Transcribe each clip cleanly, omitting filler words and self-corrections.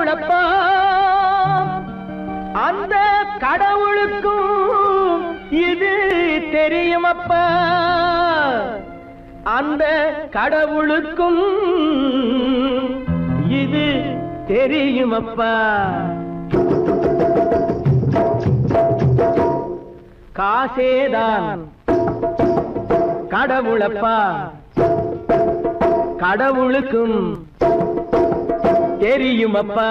கடவுளப்பா அந்த கடவுளுக்கும் இது தெரியுமப்பா அந்த கடவுளுக்கும் இது தெரியுமப்பா காசேதான் கடவுளப்பா கடவுளுக்கும் தெரியுமப்பா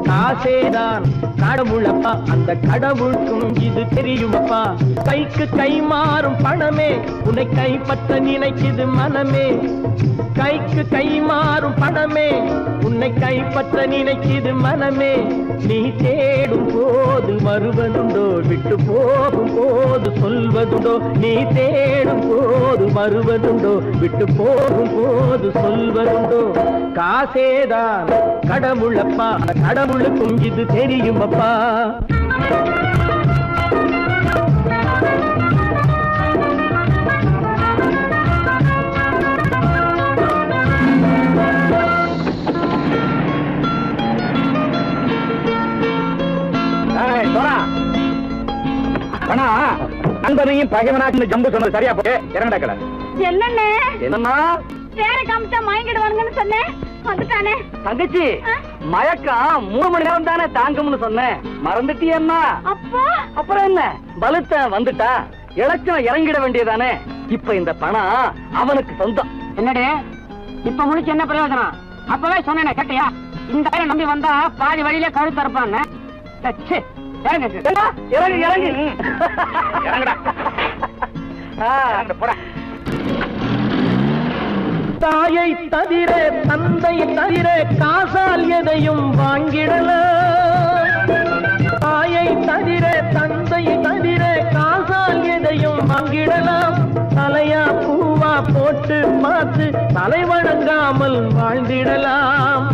காசேதான் கடவுளப்பா அந்த கடவுளுக்கும் இது தெரியுமப்பா கைக்கு கை மாறும் பணமே உன்னை கைப்பற்ற நினைக்குது மனமே கைக்கு கை மாறும் பணமே உன்னை கைப்பற்ற நினைக்குது மனமே நீ தேடும் போது வருவதுண்டோ விட்டு போகும் போது சொல்வதுண்டோ நீ தேடும் போது வருவதுண்டோ விட்டு போகும் போது சொல்வதுண்டோ காசேதான் கடவுளப்பா கடவுளுக்கும் இது தெரியுமப்பா நண்பனையும் பகைவனாக்கு ஜம்பு சொன்னது சரியா போட்டு இறங்கடக்கல என்னண்ணே என்னன்னா வேற காமிச்சா மயங்கிடுவானுங்கன்னு சொன்னேன் வந்துட்டானே தங்கச்சி மயக்கம் 3 மணி நேரம் தானே தாங்கும்னு சொன்னேன் மறந்துட்டியம்மா அப்பா அப்புறம் என்ன பலுத்த வந்துட்டா இலச்சம் இறங்கிட வேண்டியதானே இப்ப இந்த பணம் அவனுக்கு சொந்தம் என்னடே இப்ப முடிச்சு என்ன பிரயோஜனம் அப்பவே சொன்னேனே கேட்டியா இந்த பையன் நம்பி வந்தா பாதி வழியில கழுத்து இருப்பான்னு தாயை தவிர தந்தை தவிர காசால் எதையும் வாங்கிடலாம் தாயை தவிர தந்தை தவிர காசால் எதையும் வாங்கிடலாம் தலையா பூவா போட்டு பார்த்து தலை வணங்காமல் வாழ்ந்திடலாம்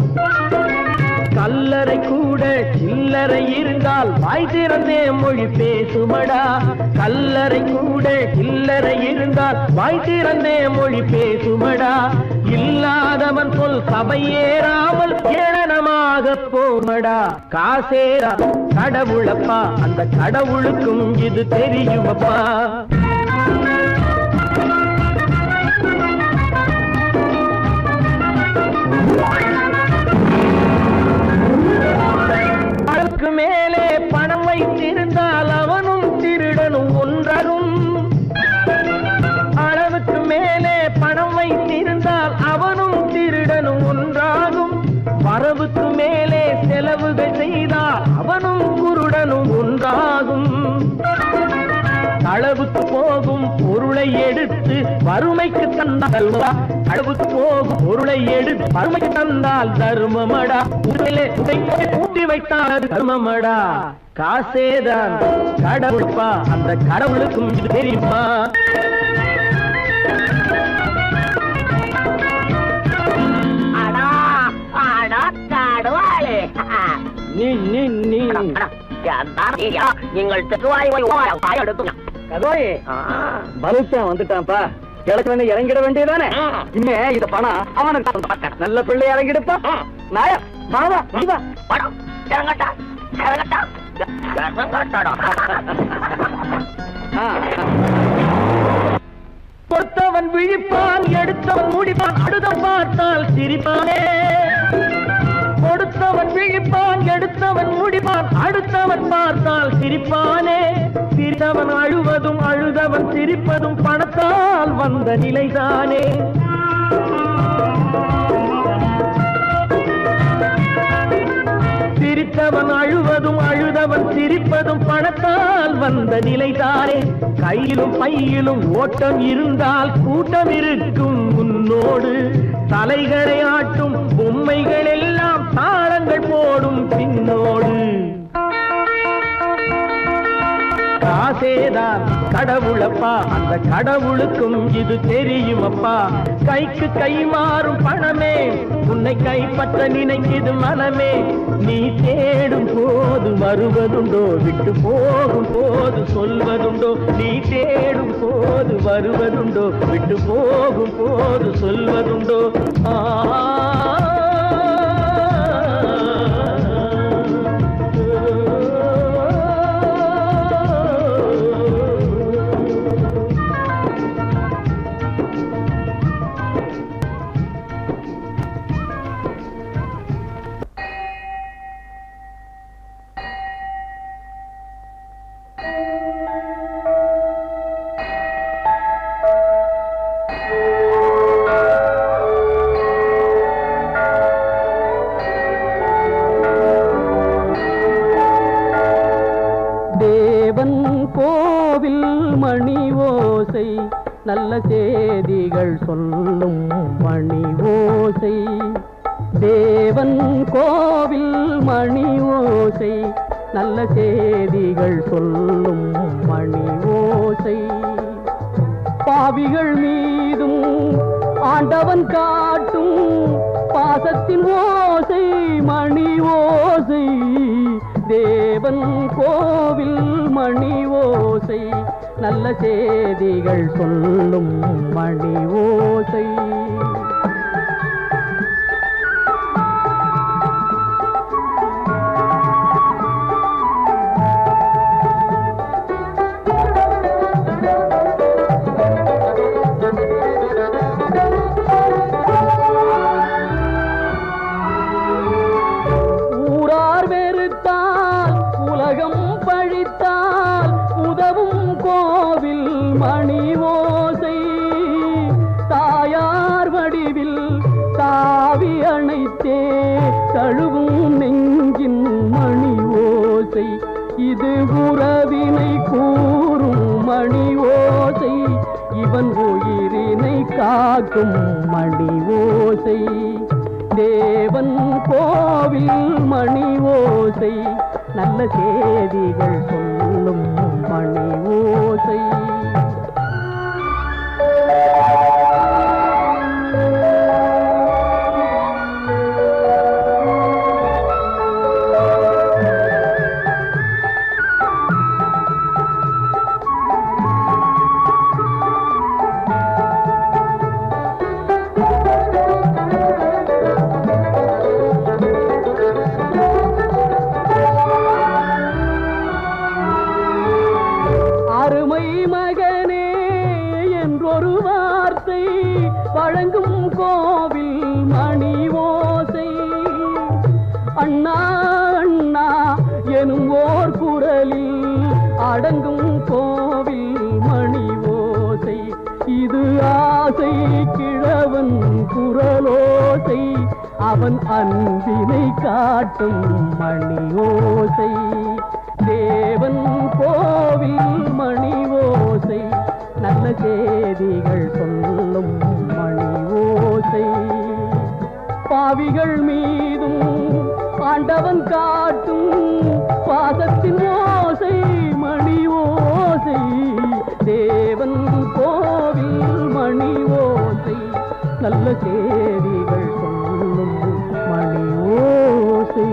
கல்லறை கூட சில்லறை இருந்தால் வாய் திறந்தே மொழி பேசுமடா கல்லறை கூட சில்லறை இருந்தால் வாய் திறந்தே மொழி பேசுமடா இல்லாதவன் சொல் சபையேறாமல் ஏளனமாக போமடா காசேரா கடவுளப்பா அந்த கடவுளுக்கும் இது தெரியுமப்பா அளவுக்கு மேலே பணம் வைத்திருந்தால் அவனும் திருடனும் ஒன்றாகும் அளவுக்கு மேலே பணம் வைத்திருந்தால் அவனும் திருடனும் ஒன்றாகும் வரவுக்கு மேலே செலவுகள் செய்தால் அவனும் குருடனும் ஒன்றாகும் அளவுக்கு போகும் பொருளை எடுத்து வறுமைக்கு தந்தால் அளவுக்கு போகும் பொருளை எடுத்து வறுமைக்கு தந்தால் தர்மமடா ஊட்டி வைத்தால் தர்மமடா காசேதான் கடவுளப்பா அந்த கடவுளுக்கும் இது தெரியுமா நீங்கள் வந்துட்டான்ப்பா கிழக்கு இறங்கிட வேண்டியதானே இனிமே இந்த பணம் அவனுக்கு நல்ல பிள்ளை இறங்கிடுப்பா நாயா படம் இறங்கட்டா கொடுத்தவன் விழிப்பான் எடுத்தவன் முடிப்பான் அடுத்த பார்த்தால் சிரிப்பானே கொடுத்தவன் விழிப்பான் எடுத்தவன் முடிப்பான் அடுத்தவன் பார்த்தால் சிரிப்பானே சிரித்தவன் அழுவதும் அழுதவன் சிரிப்பதும் பணத்தால் வந்த நிலைதானே சிரித்தவன் அழுவதும் அழுதவன் சிரிப்பதும் பணத்தால் வந்த நிலைதானே கையிலும் பையிலும் ஓட்டம் இருந்தால் கூட்டம் இருக்கும் உன்னோடு தலைகளை ஆட்டும் பொம்மைகள் எல்லாம் தாளங்கள் போடும் பின்னோடு காசேதான் கடவுளப்பா அந்த கடவுளுக்கும் இது தெரியுமப்பா கைக்கு கை மாறும் பணமே உன்னை கைப்பற்ற நினைக்குது மனமே நீ தேடும் போது வருவதுண்டோ விட்டு போகும் போது சொல்வதுண்டோ நீ தேடும் போது வருவதுண்டோ விட்டு போகும் போது சொல்வதுண்டோ மணி ஓசை நல்ல செய்திகள் சொல்லும் மணி ஓசை. தேவன் கோவில் மணி ஓசை நல்ல செய்திகள் சொல்லும் மணி ஓசை. பாவிகள் மீதும் ஆண்டவன் காட்டும் பாசத்தின் ஓசை மணி ஓசை. தேவன் கோவில் மணி ஓசை நல்ல செய்திகள் சொல்லும் மணி ஓசை. தழுவும் நெஞ்சின் மணி ஓசை இது உறவினை கூறும் மணி ஓசை. இவன் உயிரினை காக்கும் மணி ஓசை. தேவன் கோவில் மணி ஓசை நல்ல செய்திகள் சொல்லும் மணி ஓசை. வழங்கும் கோவில் மணி ஓசை. அண்ணா அண்ணா எனும் ஓர் குரலில் அடங்கும் கோவில் மணி ஓசை. இது ஆசை கிழவன் குரலோசை அவன் அன்பினை காட்டும் மணி ஓசை. தேவன் கோவில் மணி ஓசை நல்ல செய்திகள் சொல்லும் மணி ஓசை. பாவிகள் மீதும் ஆண்டவன் காட்டும் பாசத்தின் ஓசை மணி ஓசை. தேவன் கோவில் மணி ஓசை நல்ல செய்திகள் சொல்லும் மணி ஓசை.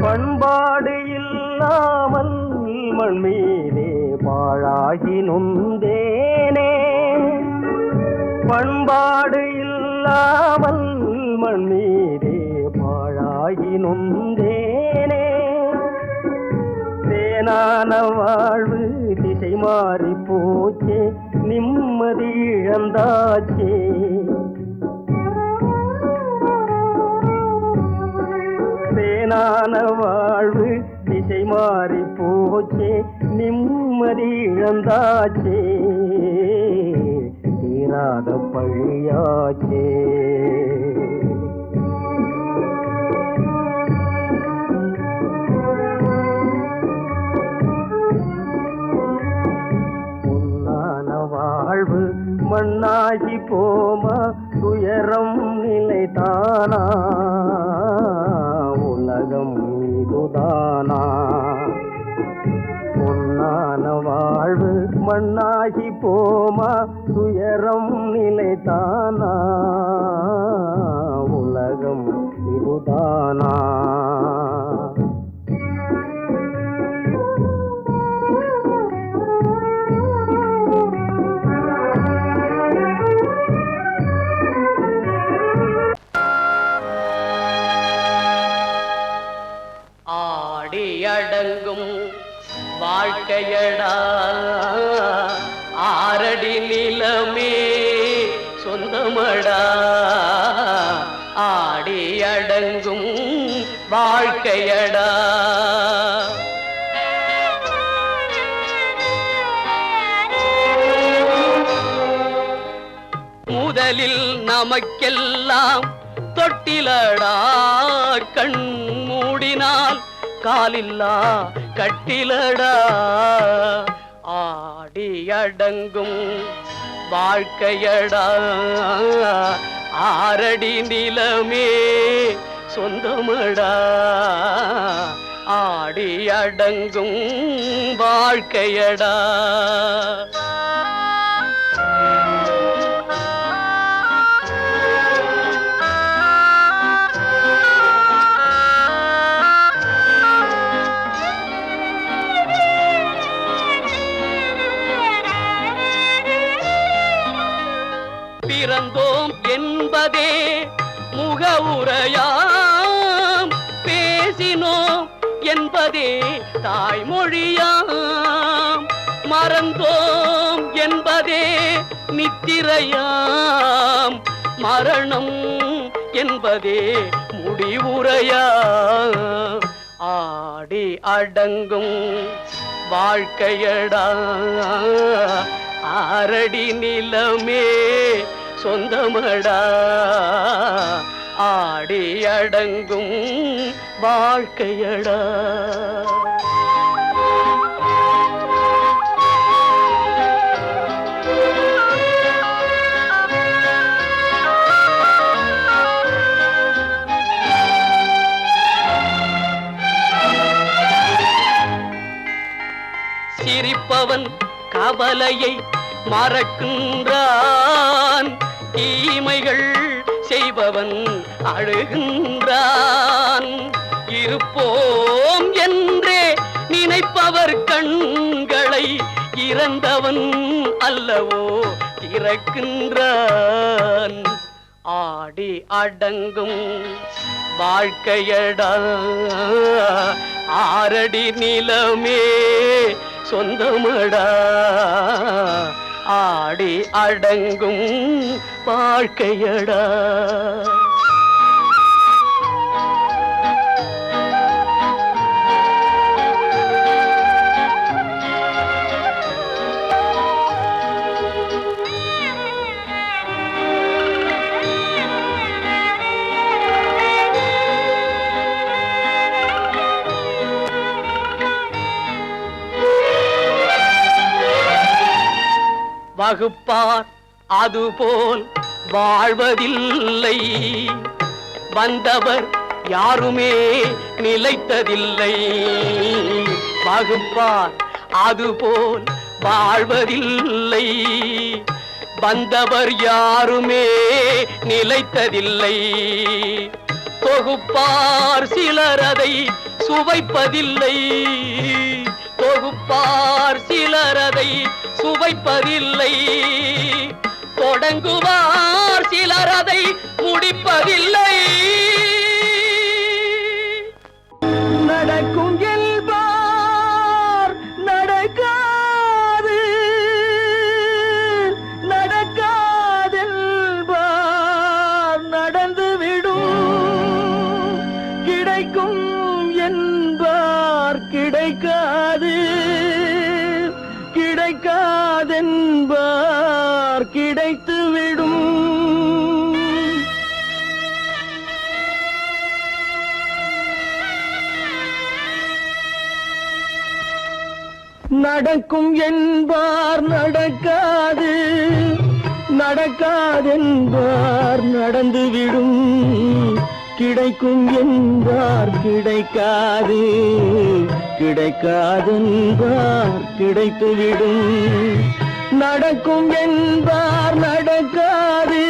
பண்பாடு இல்லாமல் மண் மீதே பாழாகி நொந்தேனே. பண்பாடு இல்லாமல் மண் மீதே பாழாகி நொந்தேனே. தேனான வாழ்வு திசை மாறி போச்சே, நிம்மதி இழந்தாச்சே. தேனான வாழ்வு திசை மாறி போச்சே, நிம்மதி இழந்தாச்சே, தீராத பழியாச்சே. வாழ்வு மண்ணாகி போமா, துயரம் நிலைதானா, உலகம் இதுதானா. பொன்னான வாழ்வு மண்ணாகி போமா, துயரம் நிலைதானா, உலகம் இதுதானா. அடங்கும் வாழ்க்கையடா, ஆரடி நிலமே சொந்தமடா. ஆடி அடங்கும் வாழ்க்கையடா. முதலில் நமக்கெல்லாம் தொட்டிலடா, கண் மூடினால் காலில்லா கட்டிலடா. ஆடி அடங்கும் வாழ்க்கையடா, ஆரடி நிலமே சொந்தமடா. ஆடி அடங்கும் வாழ்க்கையடா. பிறந்தோம் என்பதே முகவுரையாம், பேசினோம் என்பதே தாய்மொழியாம், மறந்தோம் என்பதே நித்திரையாம், மரணம் என்பதே முடிவுரையாம். ஆடி அடங்கும் வாழ்க்கையடா, ஆரடி நிலமே சொந்தமடா. ஆடி அடங்கும் வாழ்க்கையடா. சிரிப்பவன் கவலையை மறக்கின்றான், தீமைகள் செய்பவன் அழுகின்றான். இருப்போம் என்றே நினைப்பவர் கண்களை இறந்தவன் அல்லவோ திறக்கின்றான். ஆடி அடங்கும் வாழ்க்கையடா, ஆரடி நிலமே சொந்தமடா. ஆடி அடங்கும் வாழ்க்கையடா. வகுப்பார் அதுபோல் வாழ்வதில்லை, வந்தவர் யாருமே நிலைத்ததில்லை. வகுப்பார் அதுபோல் வாழ்வதில்லை, வந்தவர் யாருமே நிலைத்ததில்லை. தொகுப்பார் சிலர் அதை சுவைப்பதில்லை, தொகுப்பார் சிலர் அதை சுவைப்பதில்லை. தொடங்குவார் சிலர் அதை முடிப்பதில்லை. நடக்கும் என்பார் கிடைக்காதென்பார் கிடைத்துவிடும். நடக்கும் என்பார் நடக்காது, நடக்காதென்பார் நடந்துவிடும். கிடைக்கும் என்பார் கிடைக்காது, கிடைக்காதென்பார் கிடைத்துவிடும். நடக்கும் என்பார் நடக்காது,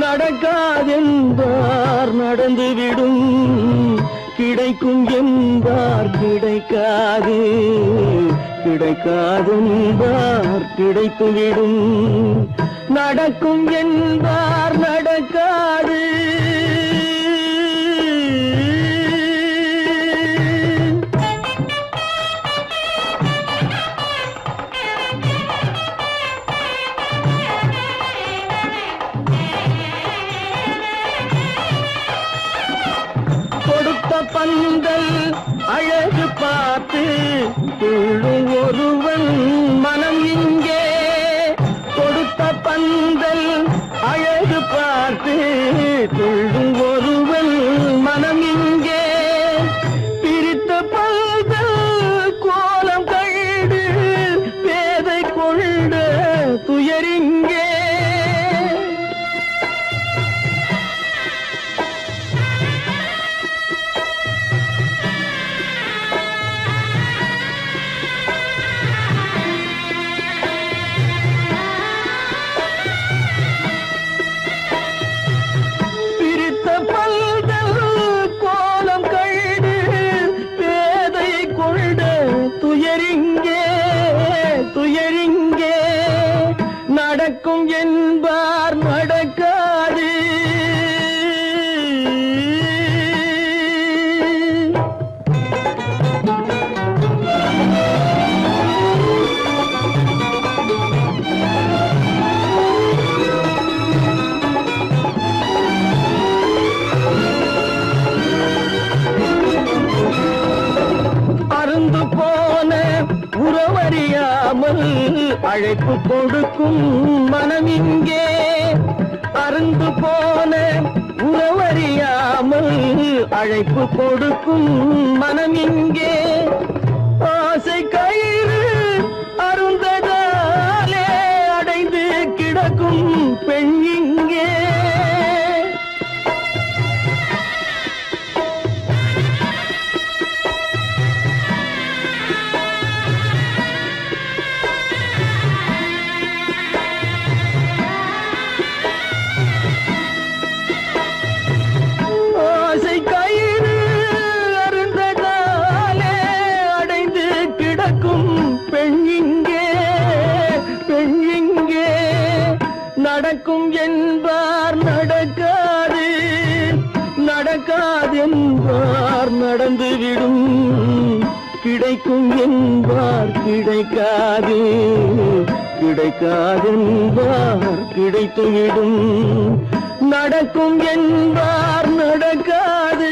நடக்காதென்பார் நடந்துவிடும். கிடைக்கும் என்பார் கிடைக்காது, கிடைக்காதென்பார் கிடைத்துவிடும். நடக்கும் என்பார் நடக்காது. கொடுத்த பந்தல் அழகு பார்த்து துள்ளும் ஒருவன் மனம் இங்கே. கொடுத்த பந்தல் அழகு பார்த்து துள்ளும் ஒருவன் மனம் இங்கே. பிரித்த பந்தல் கோலம் கண்டு பேதை கொண்ட துயரிங்கே. துயரிங்கே நடக்கும் என்பார் நடக்காது. அருந்து போன உறவறியாமல் அழைப்பு கொடுக்கும் மனம் இங்கே. அருந்து போன உறவறியாமல் அழைப்பு கொடுக்கும் மனம் இங்கே. ஆசை கயிறு அருந்ததாலே அடைந்து கிடக்கும் பெண் இங்கே. ஆசை கயிறு அருந்ததாலே அடைந்து கிடக்கும் பெண் இங்கே, பெண் இங்கே. நடக்கும் என்பார் நடக்காது, நடக்காதென்பார் நடந்துவிடும். கிடைக்கும் என்பார் கிடைக்காது, கிடைக்காதென்பார் கிடைத்துவிடும். நடக்கும் என்பார் நடக்காது.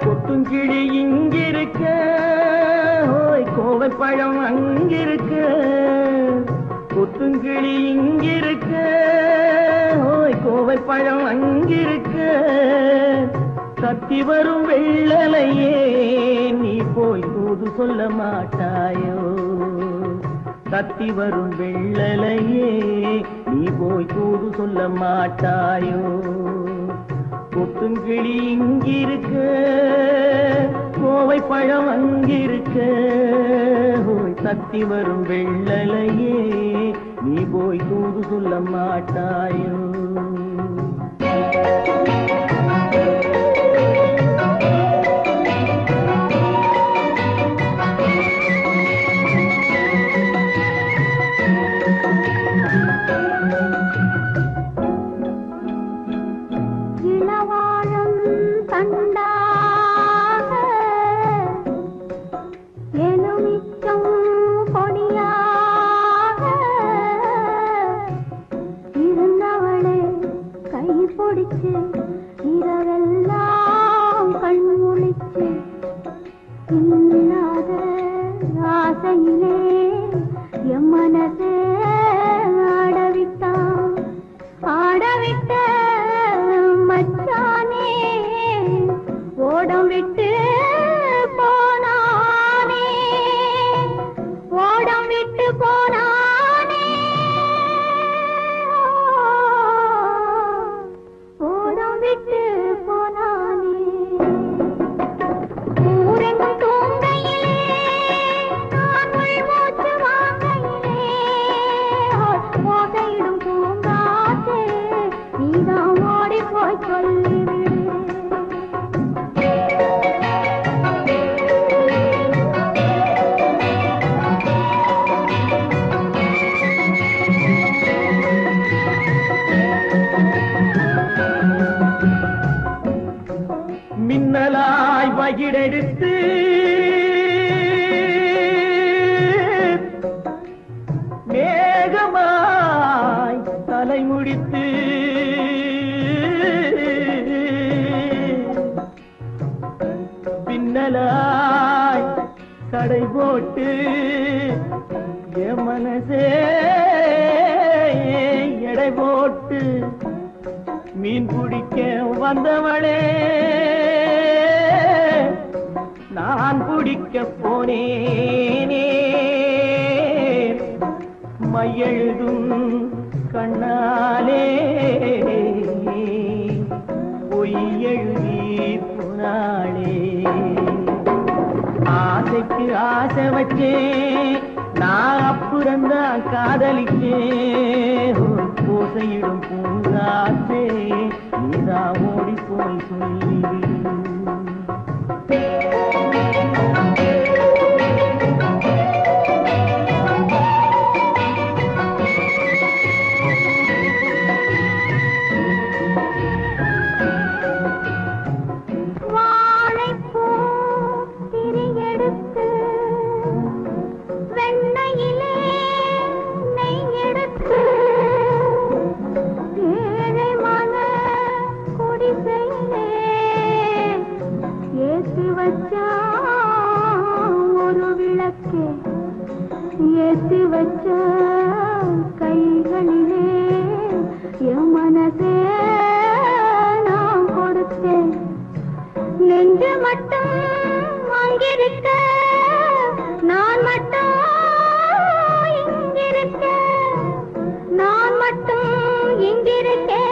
கொத்துங்கிளி இங்கிருக்க, கோவைப்பழம் அங்கிருக்க. கொத்துங்கிளி இங்கிருக்க, கோவைப்பழம் அங்கிருக்க. தத்தி வரும் வெள்ளலையே நீ போய் தூது சொல்ல மாட்டாயோ தத்தி வரும் வெள்ளலையே நீ போய் தூது சொல்ல மாட்டாயோ கொட்டுங்கிளி இங்கிருக்க கோவை பழம் அங்கிருக்க போய் தத்தி வரும் வெள்ளலையே நீ போய் தூது சொல்ல மாட்டாயோ மின்னலாய் வகிடெடுத்து மேகமாய் தலை முடித்து பின்னலாய் கடை போட்டு என் மனசே எடை போட்டு மீன் பிடிக்க வந்தவளே நான் பிடிக்க போனேனே மையெழுதும் கண்ணாலே பொய் எழுதி போனாளே ஆசைக்கு ஆசை வச்சேன் நான் அப்புறந்தான் காதலிச்சேன் பூசையிடும் பூங்காற்றே நீதான் ஓடி போய் சொல்லிவிடு ஏத்தி வச்ச கைகளிலே என் மனசே நான் கொடுத்தேன் நெஞ்சு மட்டும் அங்கிருக்க நான் மட்டும் இங்கிருக்க நான் மட்டும் இங்கிருக்கேன்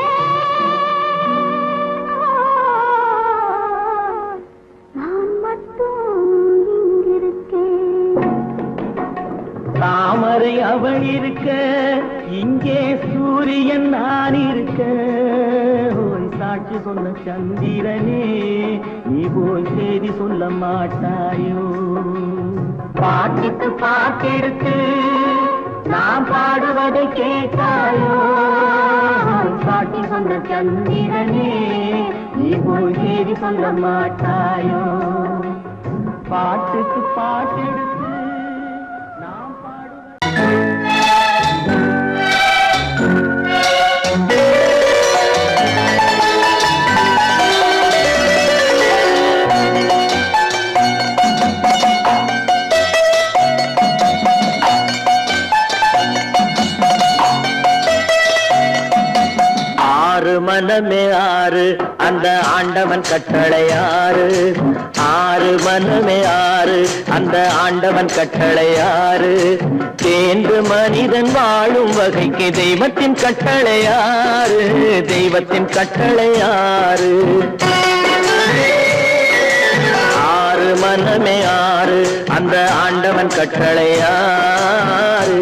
தாமரை அவள் இருக்க இங்கே சூரியன் நான் இருக்க சாட்சி சொன்ன சந்திரனே நீ போய் செய்தி சொல்ல மாட்டாயோ பாட்டுக்கு பாட்டெடுத்து நான் பாடுவதை கேட்டாயோ சாட்சி சொன்ன சந்திரனே நீ போய் செய்தி சொல்ல மாட்டாயோ பாட்டுக்கு பாட்டெடுத்து மனமே ஆறு அந்த ஆண்டவன் கட்டளை ஆறு ஆறு மனமே ஆறு அந்த ஆண்டவன் கட்டளை ஆறு தேர்ந்து மனிதன் வாழும் வகைக்கு தெய்வத்தின் கட்டளை ஆறு தெய்வத்தின் கட்டளை ஆறு ஆறு மனமே ஆறு அந்த ஆண்டவன் கட்டளை ஆறு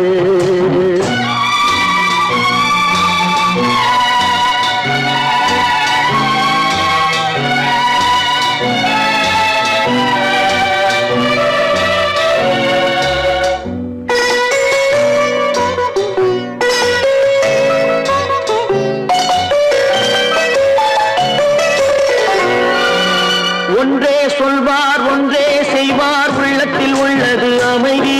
ஒன்றே சொல்வார் ஒன்றே செய்வார் உள்ளத்தில் உள்ளது அமைதி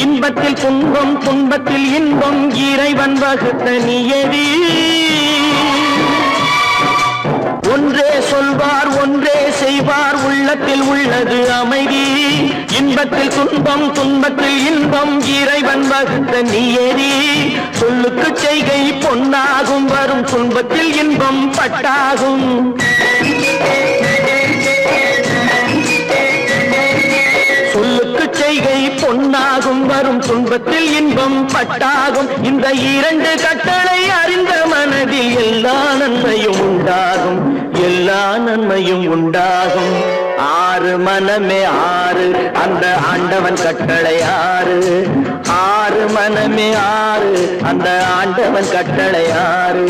இன்பத்தில் துன்பம் துன்பத்தில் இன்பம் இறைவன் வகுத்த நியதி ஒன்றே சொல்வார் ஒன்றே செய்வார் உள்ளத்தில் உள்ளது அமைதி இன்பத்தில் துன்பம் துன்பத்தில் இன்பம் இறைவன் வகுத்த நியதி சொல்லுக்கு செய்கை பொன்னாகும் வரும் துன்பத்தில் இன்பம் பட்டாகும் சொல்லுக்கு செய்கை பொன்னாகும் வரும் துன்பத்தில் இன்பம் பட்டாகும் இந்த இரண்டு கட்டளை அறிந்த மனதில் எல்லா நன்மையும் உண்டாகும் எல்லா நன்மையும் உண்டாகும் ஆறு மனமே ஆறு அந்த ஆண்டவன் கட்டளை ஆறு ஆறு மனமே ஆறு அந்த ஆண்டவன் கட்டளை ஆறு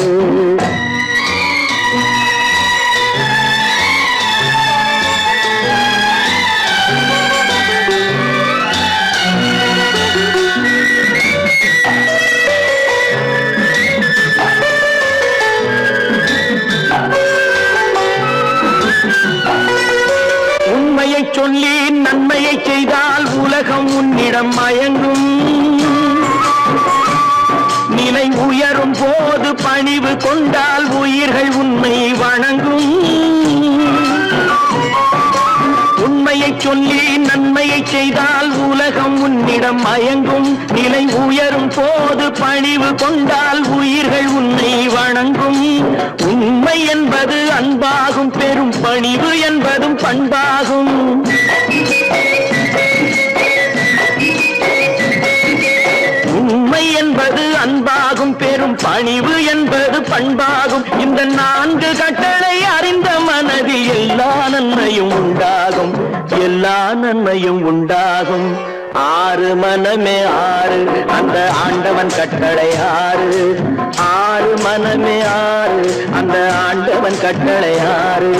உண்மையை சொல்லி நன்மையை செய்தால் உலகம் உன்னிடம் மயங்கும் நிலை உயரும் போது பணிவு கொண்டால் உயிர்கள் உன்னை வணங்கும் உண்மையை சொல்லி நன்மையை செய்தால் உலகம் உன்னிடம் மயங்கும் நிலை உயரும் போது பணிவு கொண்டால் உயிர்கள் உன்னை வணங்கும் உண்மை என்பது அன்பாகும் பெரும் பணிவு என்பதும் பண்பாகும் உண்மை என்பது அன்பாகும் பெரும் பணிவு என்பது பண்பாகும் இந்த நான்கு கட்டளை அறிந்த மனதில் எல்லா நன்மையும் உண்டாகும் எல்லா நன்மையும் உண்டாகும் ஆறு மனமே ஆறு அந்த ஆண்டவன் கட்டளை ஆறு ஆறு மனமே ஆறு அந்த ஆண்டவன் கட்டளை ஆறு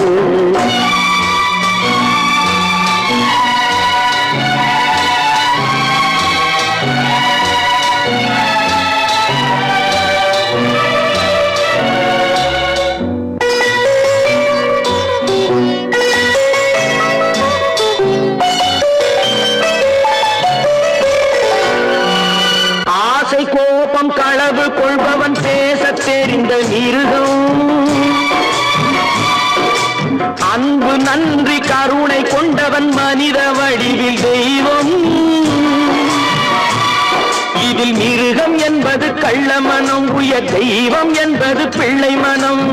கோபம் களவு கொள்பவன் பேச தெரிந்த மிருகம் அன்பு நன்றி கருணை கொண்டவன் மனித வடிவில் தெய்வம் இதில் மிருகம் என்பது கள்ள மனம் உயர் தெய்வம் என்பது பிள்ளை மனம்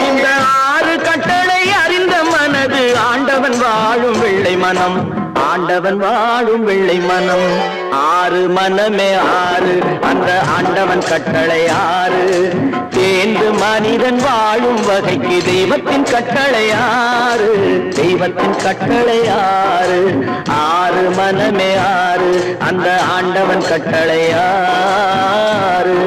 இந்த ஆறு கட்டளை அறிந்த மனது ஆண்டவன் வாழும் வெள்ளை மனம் ஆண்டவன் வாழும் வெள்ளை மனம் ஆறு மனமே ஆறு அந்த ஆண்டவன் கட்டளை ஆறு தேர்ந்து மனிதன் வாழும் வகைக்கு தெய்வத்தின் கட்டளை ஆறு தெய்வத்தின் கட்டளை ஆறு ஆறு மனமே ஆறு அந்த ஆண்டவன் கட்டளை ஆறு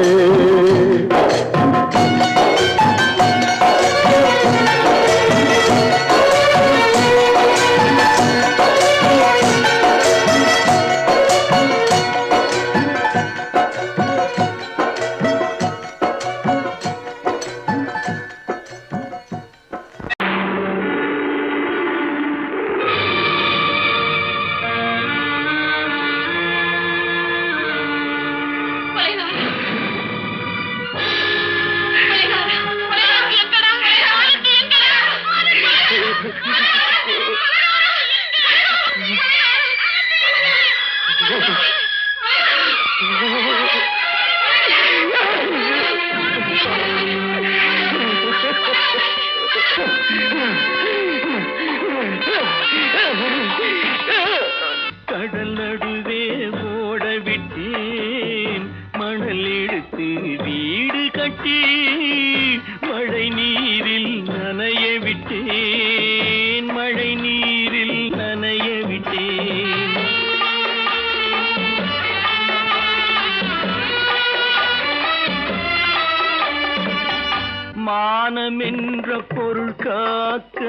கட்டி மழை நீரில் நனைய விட்டேன், மழை நீரில் நனைய விட்டேன். மானம் என்ற பொருள் காக்க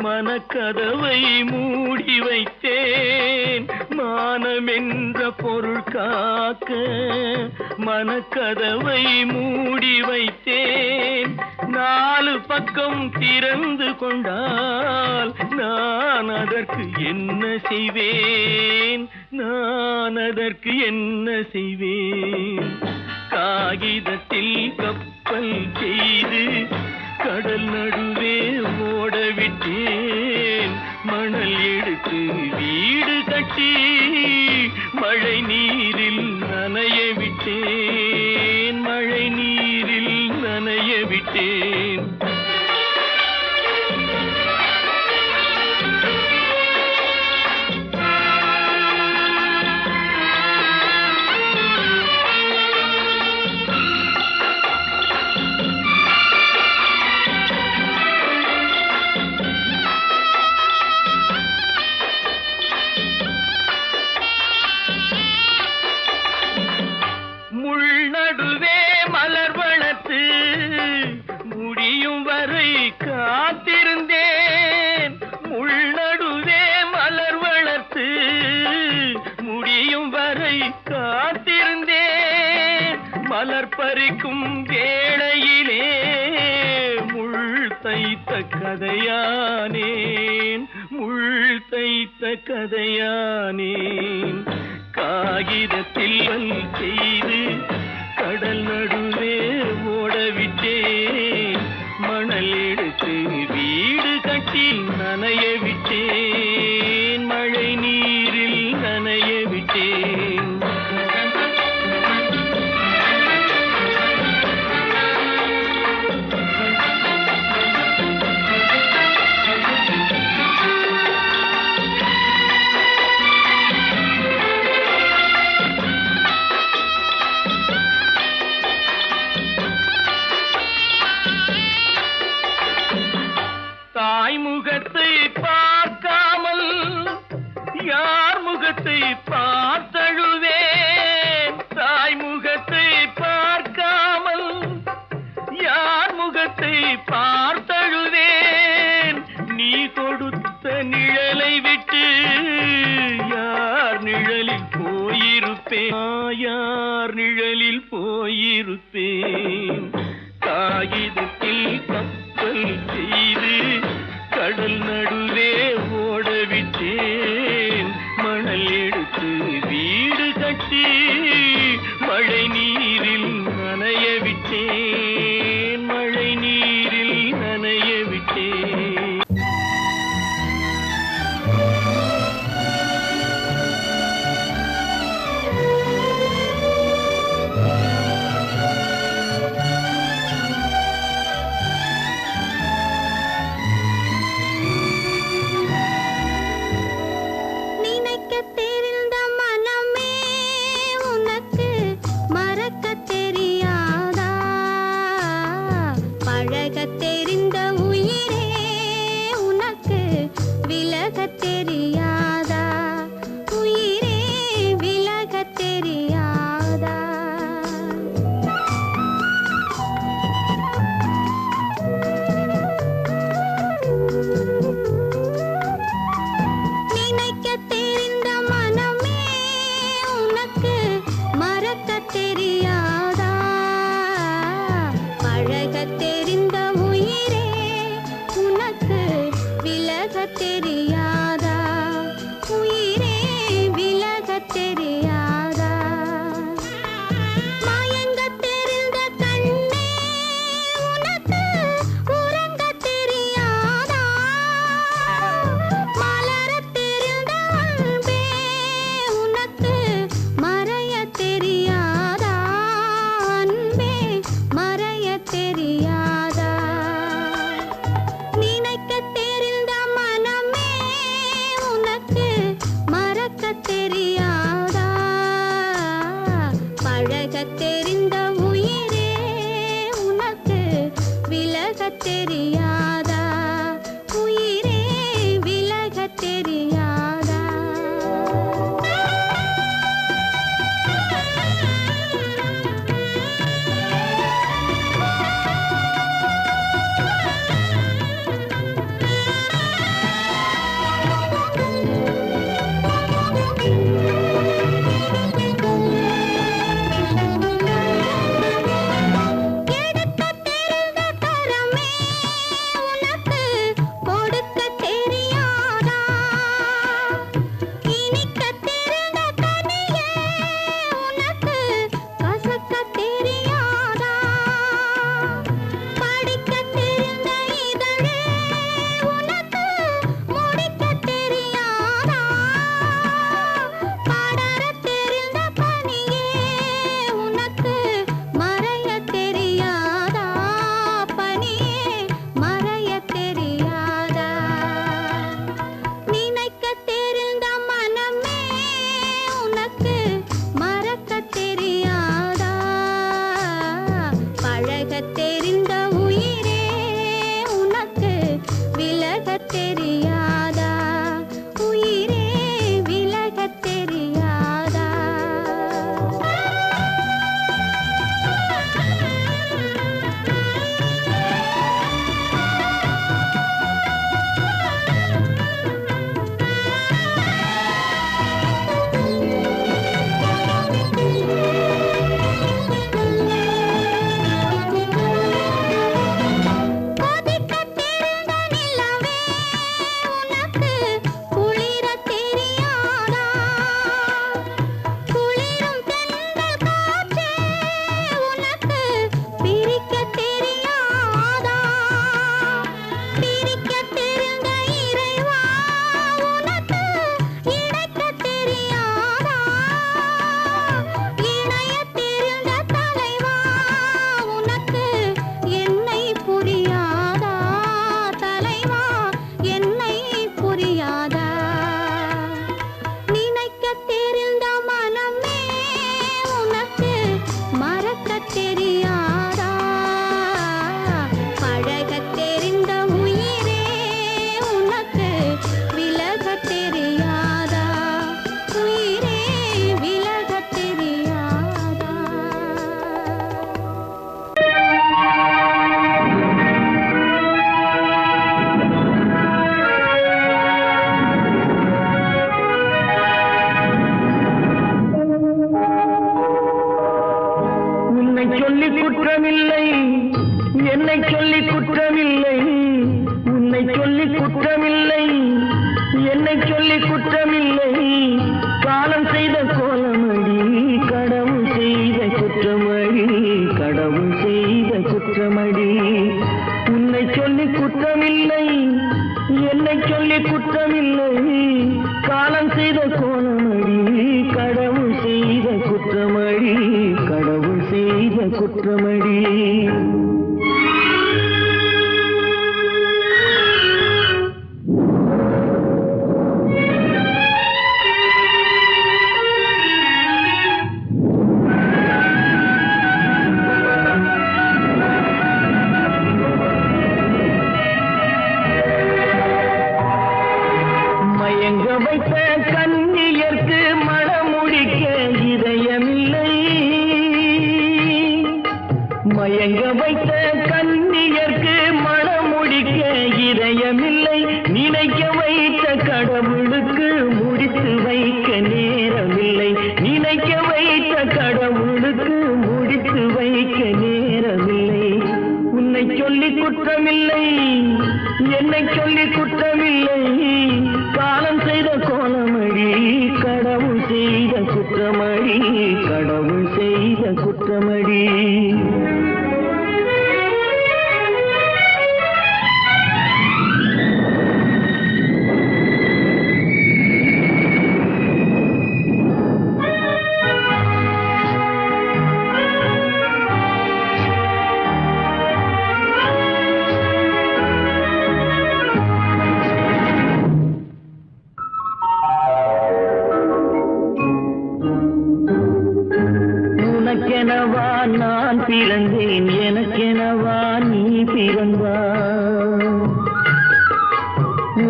மனக்கதவை மூடி வைத்தேன், மானம் என்ற பொருள் காக்க மனக்கதவை மூடி வைத்தேன். 4 பக்கம் திறந்து கொண்டால் நான் அதற்கு என்ன செய்வேன், நான் அதற்கு என்ன செய்வேன்? காகிதத்தில் கப்பல் செய்து கடல் நடுவே ஓடவிட்டேன், மணல் எடுத்து வீடு கட்டி மழை நீரில் நனைய விட்டேன், மழை நீரில் நனைய விட்டேன். நடுவே மலர் வளர்த்து முடியும் வரை காத்திருந்தேன், முள் நடுவே மலர் வளர்த்து முடியும் வரை காத்திருந்தேன். மலர் பறிக்கும் வேளையிலே முள் தைத்த கதையானேன், முள் தைத்த கதையானேன். காகிதத்தில் செய்து கடல் நடுவே ஓடவிட்டேன், மணல் எடுத்து வீடு கட்டி நனைய விட்டேன், மழை நீரில் நனைய விட்டேன். தாய் முகத்தை பார்க்காமல் யார் முகத்தை பார்த்தழுவேன், தாய் முகத்தை பார்க்காமல் யார் முகத்தை பார்த்தழுவேன். நீ கொடுத்த நிழலை விட்டு யார் நிழலில் போயிருப்பேன், யார் நிழலில் போயிருப்பேன். காகிதத்தில் கப்பல் செய்து கடல் நடுவே ஓடவிட்டேன், மணல் எடுத்து வீடு கட்டி மழை நீரில் நனைய விட்டேன், மழை நீரில் நனைய விட்டேன். தெரியாதா தெரியாதா உயிரே விலக தெரியாதா பிறந்தேன் எனக்கெனவா நீ பிறந்தாய்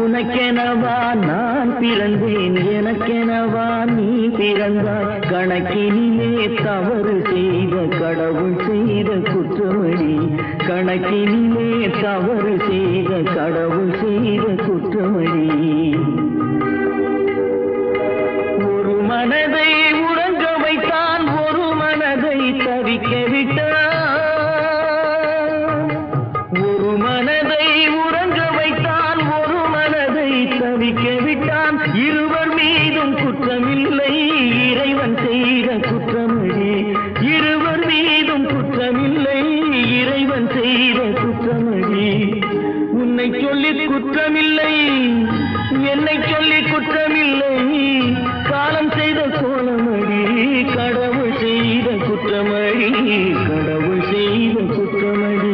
உனக்கெனவா நான் பிறந்தேன் எனக்கெனவா நீ பிறந்தாய் கணக்கினிலே தவறு செய்த கடவுள் செய்த குற்றமடி கணக்கினிலே தவறு செய்த கடவுள் செய்த குற்றமடி ஒரு மனதை உறங்க வைத்தான் ஒரு மனதை தவிக்க விட்டான் ஒரு மனதை உறங்க வைத்தான் ஒரு மனதை தவிக்க விட்டான் இருவர் மீதும் குற்றமில்லை இறைவன் செய்த குற்றமடி இருவர் மீதும் குற்றமில்லை இறைவன் செய்த குற்றமடி உன்னை சொல்லி குற்றமில்லை என்னை சொல்லி குற்றமில்லை காலம் செய்த கோலமடி கடவுள் செய்த குற்றமடி கடவுள் செய்த குற்றமடி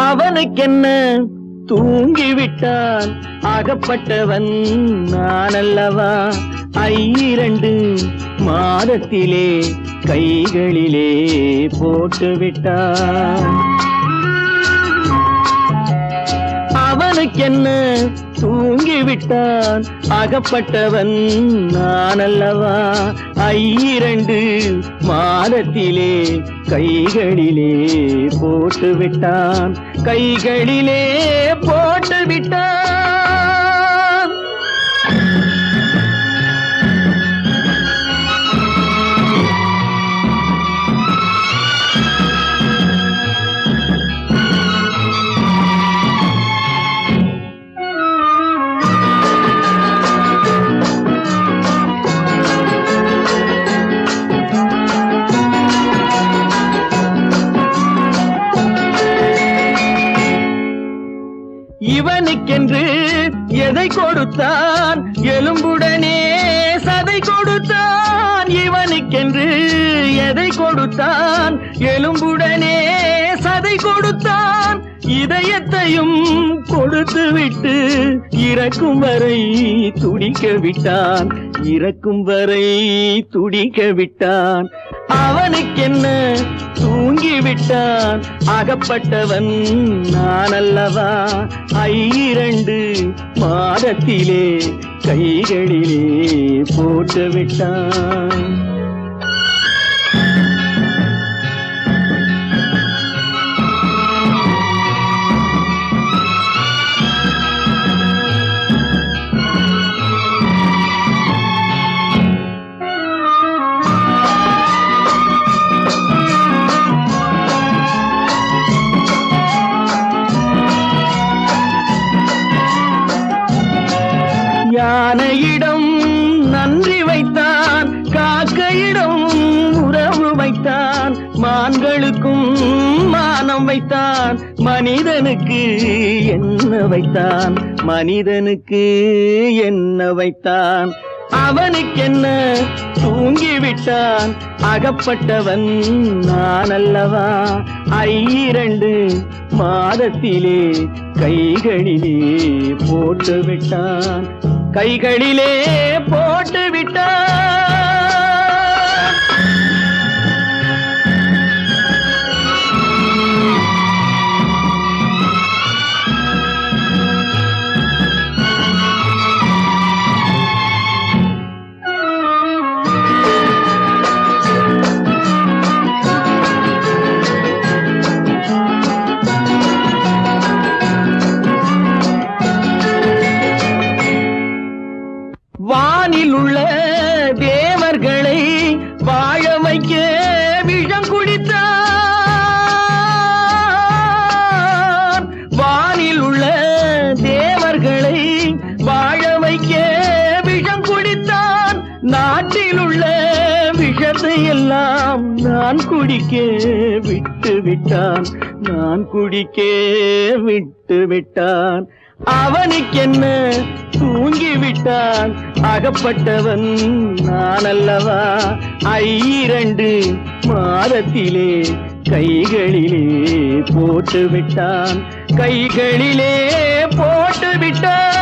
அவனுக்கென்ன தூங்கிவிட்டான் அகப்பட்டவன் நான் அல்லவா 2 மாதத்திலே கைகளிலே போட்டுவிட்டான் அவனுக்கென்ன தூங்கிவிட்டான் அகப்பட்டவன் நான் அல்லவா 2 மாதத்திலே கைகளிலே போட்டுவிட்டான் கைகளிலே போட்டுவிட்டான் இவனுக்கென்று எதை கொடுத்தான் எலும்புடனே சதை கொடுத்தான் இவனுக்கென்று எதை கொடுத்தான் எலும்புடனே சதை கொடுத்தான் இதயத்தையும் கொடுத்து விட்டு இறக்கும் வரை துடிக்க விட்டான் இறக்கும் வரை துடிக்க விட்டான் அவனுக்கென்ன தூங்கிவிட்டான் அகப்பட்டவன் நான் அல்லவா 2 மாதத்திலே கைகளிலே போட்டுவிட்டான் யானையிடம் நன்றி வைத்தான் காக்கையிடம் உறவு வைத்தான் மான்களுக்கும் மானம் வைத்தான் மனிதனுக்கு என்ன வைத்தான் மனிதனுக்கு என்ன வைத்தான் அவனுக்கென்ன தூங்கிவிட்டான் அகப்பட்டவன் நான் அல்லவா 2 மாதத்திலே கைகளிலே போட்டுவிட்டான் கைகளிலே போட்டுவிட்டான் வானில் உள்ள தேவர்களை வாழ வைக்க விஷம் குடித்தான் வானில் உள்ள தேவர்களை வாழ வைக்க விஷம் குடித்தான் நாட்டில் உள்ள விஷத்தை எல்லாம் நான் குடிக்க விட்டு விட்டான் நான் குடிக்க விட்டு விட்டான் அவனுக்கென்ன தூங்கிவிட்டான் அகப்பட்டவன் நான் அல்லவா 2 மாதத்திலே கைகளிலே போட்டுவிட்டான் கைகளிலே போட்டுவிட்டான்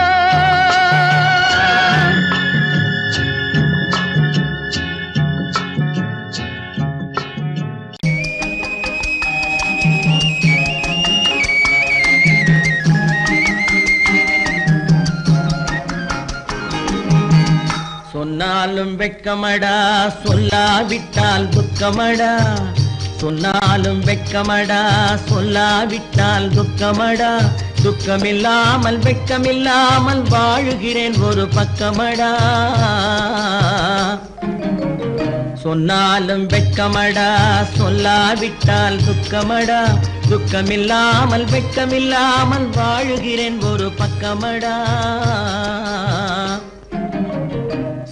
சொன்னாலும் வெட்கமடா சொல்லாவிட்டால் துக்கமடா சொன்னாலும் வெட்கமடா சொல்லாவிட்டால் துக்கமடா துக்கமில்லாமல் வெட்கமில்லாமல் வாழுகிறேன் ஒரு பக்கமடா சொன்னாலும் வெட்கமடா சொல்லாவிட்டால் துக்கமடா துக்கமில்லாமல் வெட்கமில்லாமல் வாழுகிறேன் ஒரு பக்கமடா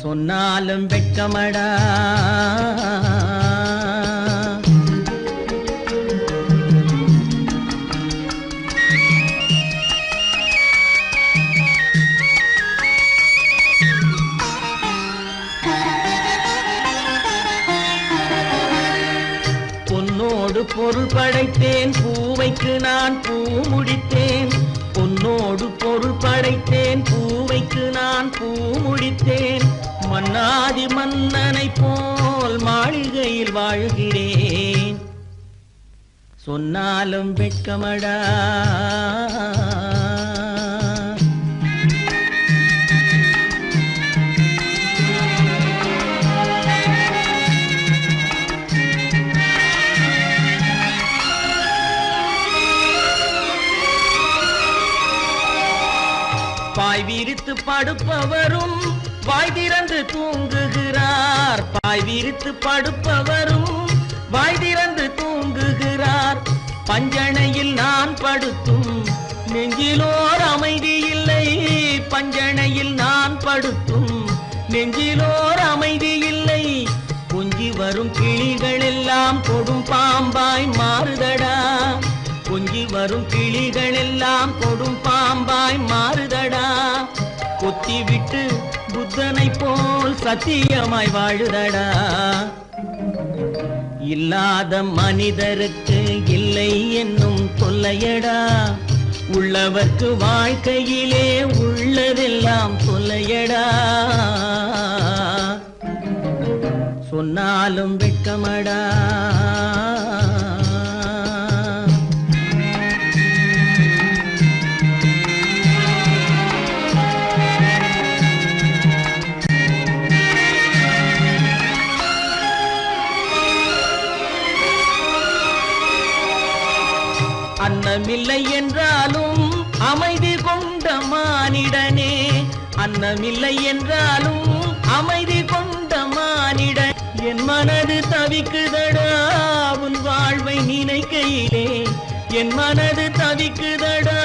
சொன்னாலும் வெட்கமடா பொருள் படைத்தேன் பூவைக்கு நான் பூ முடித்தேன் பொன்னோடு பொருள் படைத்தேன் பூவைக்கு நான் பூ முடித்தேன் மன்னாதி மன்னனை போல் மாளிகையில் வாழ்கிறேன் சொன்னாலும் வெட்கமடா பாய் விரித்து படுப்பவரும் வாய் திறந்து தூங்குகிறார் பாய் விரித்து படுப்பவரும் வாய் திறந்து தூங்குகிறார் பஞ்சணையில் நான் படுத்தும் நெஞ்சிலோர் அமைதி இல்லை பஞ்சணையில் நான் படுத்தும் நெஞ்சிலோர் அமைதி இல்லை கொஞ்சி வரும் கிளிகள் எல்லாம் கொடும் பாம்பாய் மாறுதடா கொஞ்சி வரும் கிளிகள் எல்லாம் கொடும் பாம்பாய் மாறுதடா கொத்தி விட்டு புத்தனை போல் சத்தியமாய் வாழுதடா இல்லாத மனிதருக்கு இல்லை என்னும் தொல்லையடா உள்ளவர்க்கு வாழ்க்கையிலே உள்ளதெல்லாம் தொல்லையடா சொன்னாலும் வெட்கமடா அன்னமில்லை என்றாலும் அமைதி கொண்ட மானிடனே அன்னமில்லை என்றாலும் அமைதி கொண்ட மானிடன் என் மனது தவிக்குதடா உன் வாழ்வை நினைக்கையிலே என் மனது தவிக்குதடா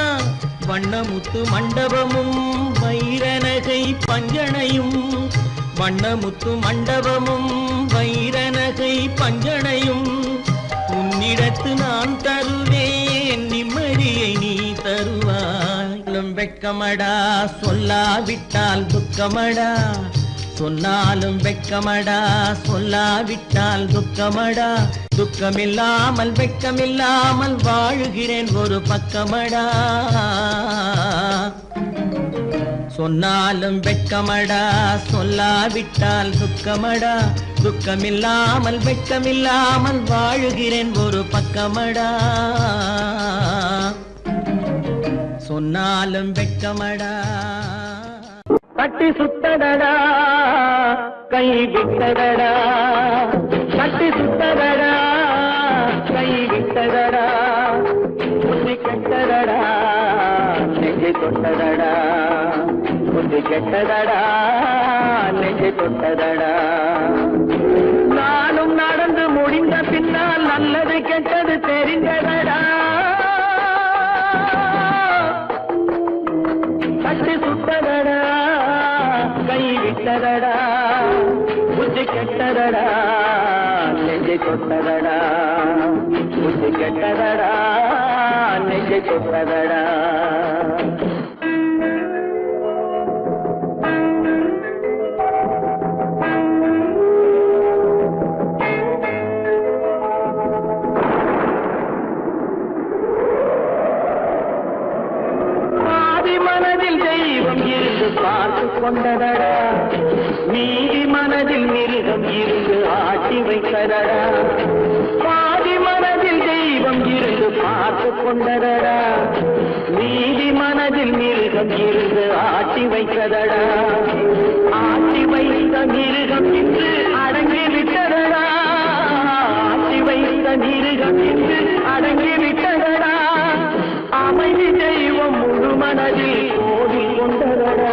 வண்ணமுத்து மண்டபமும் வைரநகை பஞ்சனையும் வண்ணமுத்து மண்டபமும் வைரநகை பஞ்சனையும் உன்னிடத்து நான் தருவேன் நிம்மதியை நீ தருவாய் வெட்கமடா சொல்லாவிட்டால் துக்கமடா சொன்னாலும் வெட்கமடா சொல்லாவிட்டால் துக்கமடா துக்கமில்லாமல் வெட்கமில்லாமல் வாழுகிறேன் ஒரு பக்கமடா சொன்னாலும் வெட்கமடா சொல்லாவிட்டால் துக்கமடா துக்கமில்லாமல் வெட்கமில்லாமல் வாழுகிறேன் ஒரு பக்கமடா சொன்னாலும் வெட்கமடா கட்டி சுத்தடடா கை விட்டதடா கட்டி சுத்தடடா கை விட்டதடா புத்தி கெட்டதடா நெஞ்சை தொட்டதடா புத்தி கெட்டதடா நெஞ்சை தொட்டதடா நானும் நடந்து முடிந்த பின்னால் நல்லது கெட்டது தெரிந்ததடா கட்டி சுத்ததடா கை விட்டதடா புத்தி கெட்டதடா நெஞ்சை தொட்டதடா புத்தி கெட்டதடா நெஞ்சை தொட்டதடா மனதில் தெய்வம் இருந்து பார்த்து கொண்டதடா நீதி மனதில் மிருகம் இருந்து ஆட்டி வைத்ததடா பாதி மனதில் தெய்வம் இருந்து பார்த்து கொண்டதடா நீதி மனதில் மிருகம் இருந்து ஆட்டி வைத்ததடா ஆட்டி வை வைத்த மிருகம் இன்று அடங்கி விட்டதடா ஆட்டி வைத்த மிருகம் இன்று அடங்கி விட்டதடா அமைதி தெய்வம் முழு மனதில் கோவில் கொண்டதடா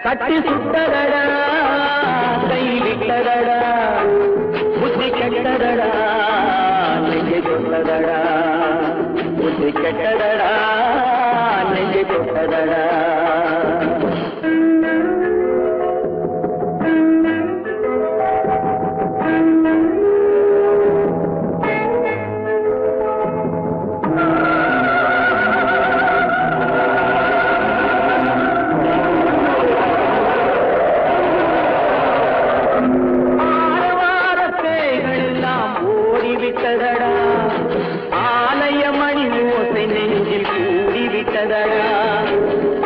கட்டி சுட்டதடா கை விட்டதடா புத்தி கெட்டதடா நெஞ்சை தொட்டதடா புத்தி கெட்டதடா நெஞ்சை தொட்டதடா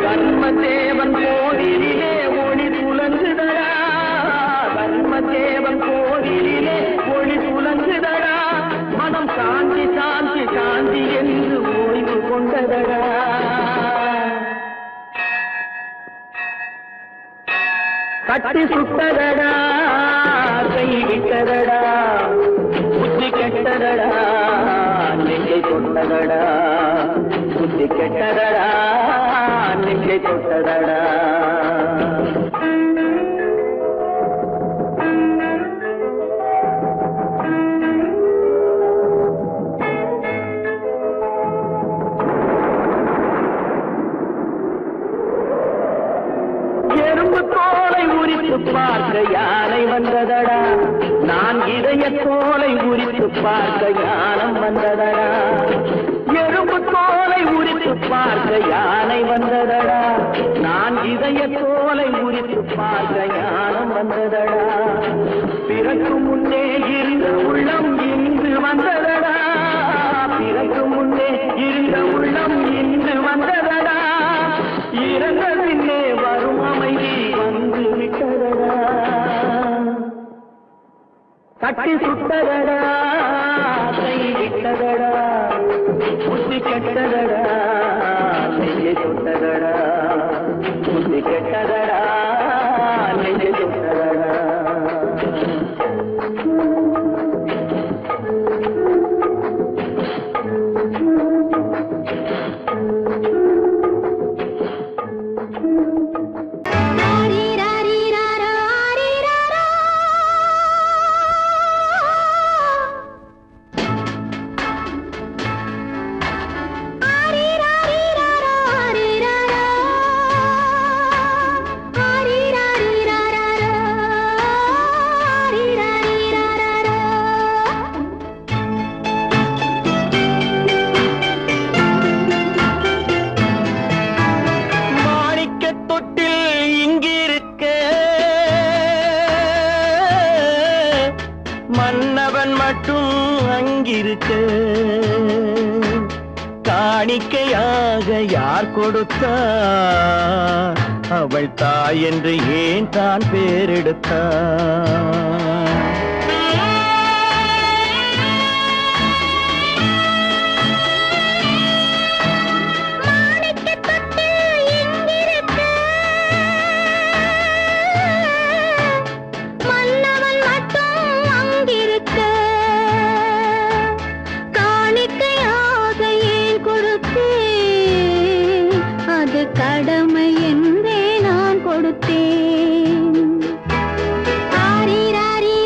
கர்மதேவன் கோவிலிலே ஒளி துலங்குதடா கர்மதேவன் கோவிலிலே ஒளி துலங்குதடா மனம் சாந்தி சாந்தி சாந்தி என்று ஓய்வு கொண்டதடா கட்டி சுட்டதடா கை விட்டதடா புத்தி கெட்டதடா நெஞ்சை தொட்டதடா புத்தி கெட்டதடா நெஞ்சை தொட்டதடா எறும்பு தோலை உரித்து பார்க்க யானை வந்ததடா நான் இதய தோலை உரித்து பார்க்க யானம் வந்ததடா எறும்பு தோலை உரித்து பார்க்க யானை வந்ததடா நான் இதய தோலை உரித்து பார்க்க யானம் வந்ததடா பிறகு முன்னே இருந்த உள்ளம் இன்று வந்ததடா பிறகு முன்னே இருந்த உள்ளம் இன்று வந்ததடா இறந்த பின்னே வரும் அமைதி வந்து விட்டதடா கட்டி சுட்டதடா கை விட்டதடா புத்தி கெட்டதடா நெஞ்சை தொட்டதடா புத்தி கெட்டதடா நெஞ்சை தொட்டதடா மன்னவன் மட்டும் அங்கிருக்க காணிக்கையாக யார் கொடுத்தா அவள் தாய் என்று ஏன் தான் பேரெடுத்தா கடமை என்றே நான் கொடுத்தேன். ஆரிராரி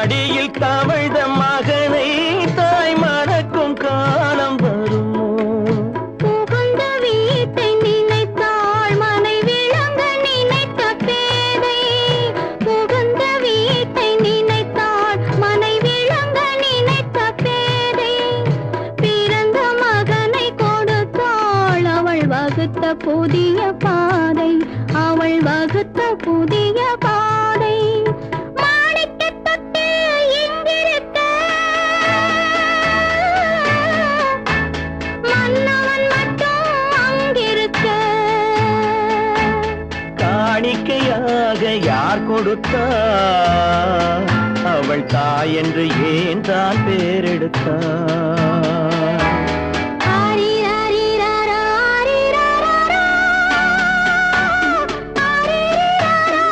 மடியில் தவழ்ந்த மகனை தாய் மறக்கும் காலம் வருமோ? புகுந்த வீட்டை நினைத்தாள் மனை விளங்க நினைத்த பேதை. புகுந்த வீட்டை நினைத்தாள் மனை விளங்க நினைத்த பேதை. பிறந்த மகனை கொடுத்தாள் அவள் வகுத்த புதிய பாதை. அவள் வகுத்த புதிய பாதை. மாணிக்கத் தொட்டில் இங்கிருக்க மன்னவன் மட்டும் அங்கிருக்க. காணிக்கையாக யார் கொடுத்தார்? அவள் தாய் என்று ஏன் தான் பேரெடுத்தார்? ஆரிராரிராரா, ஆரிராராரா. ஆரிராரா,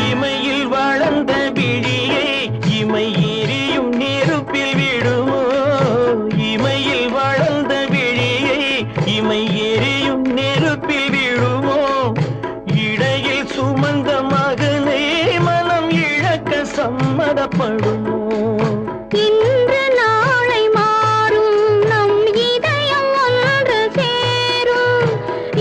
இமையில் வளர்ந்த விழியை இமை எரியும் நெருப்பில் விடுமோ? இமையில் வளர்ந்த விழியை இமை எரியும் நெருப்பில் விடுமோ? இடையில் சுமந்த மகனை மனம் இழக்க சம்மதப்படுமோ? இன்று நாளை மாறும் நம் இதயம் ஒன்று சேரும்.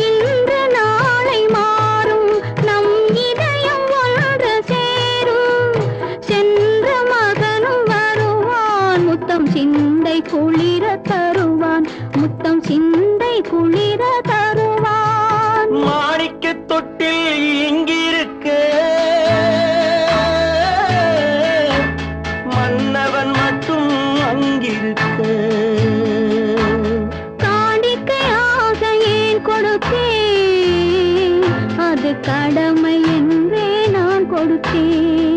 இன்று நாளை மாறும் நம் இதயம் ஒன்று சேரும். சென்ற மகனும் வருவான் முத்தம் சிந்தை குளிர தருவான். முத்தம் சிந்தை குளிர தருவான். மாணிக்கத் தொட்டில் இங்கிருக்க மன்னவன் மட்டும் அங்கிருக்க. காணிக்கையாக ஏன் கொடுத்தேன்? அது கடமை என்றே நான் கொடுத்தேன்.